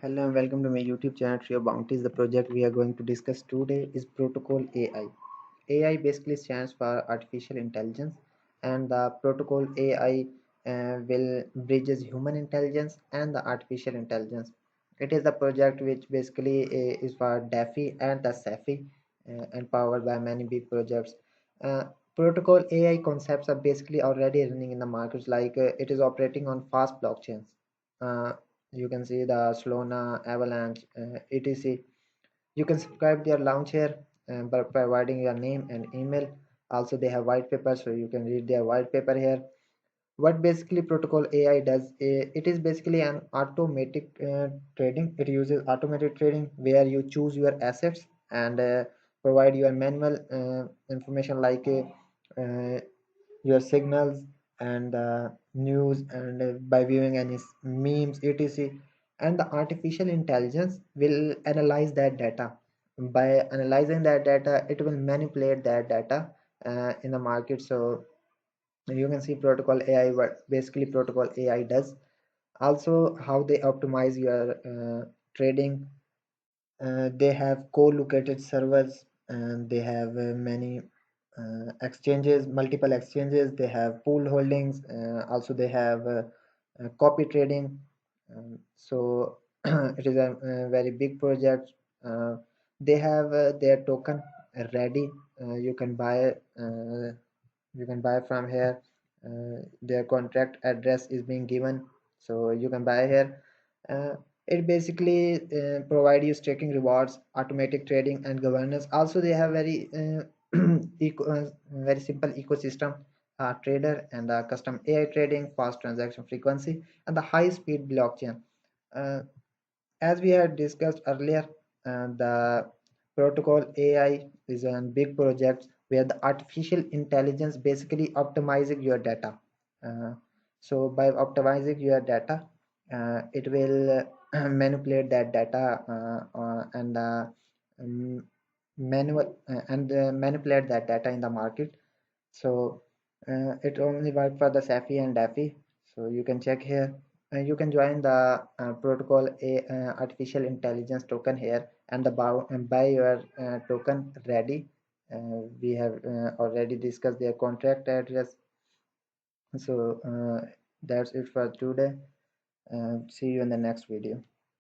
Hello and welcome to my YouTube channel Trio Bounties. The project we are going to discuss today is Protocol AI. AI basically stands for artificial intelligence, and the Protocol AI will bridges human intelligence and the artificial intelligence. It is the project which basically is for DeFi and the CeFi and powered by many big projects. Uh, Protocol AI concepts are basically already running in the markets, like it is operating on fast blockchains. Uh, you can see the Solana, Avalanche, etc. You can subscribe their launch here by providing your name and email. Also, they have white paper, so you can read their white paper here. What basically Protocol AI does, it is basically an automatic trading. It uses automated trading where you choose your assets and provide your manual information like your signals and news and by viewing any memes etc, and the artificial intelligence will analyze that data. By analyzing that data, it will manipulate that data in the market. So you can see Protocol AI, what basically Protocol AI does. Also, how they optimize your trading. They have co-located servers, and they have many exchanges, multiple exchanges. They have pool holdings. Also, they have copy trading. So it is a very big project. Uh, they have their token ready. You can buy. You can buy from here. Their contract address is being given, so you can buy here. It basically provide you staking rewards, automatic trading, and governance. Also, they have very very simple ecosystem, trader and custom AI trading, fast transaction frequency, and the high speed blockchain. Uh, as we had discussed earlier, the protocol AI is a big project where the artificial intelligence basically optimizing your data. Uh, so by optimizing your data, it will manipulate that data and manual and manipulate that data in the market. So it only work for the SAFI and DAFI. So you can check here. You can join the protocol artificial intelligence token here and and buy your token ready. We have already discussed their contract address. So that's it for today. See you in the next video.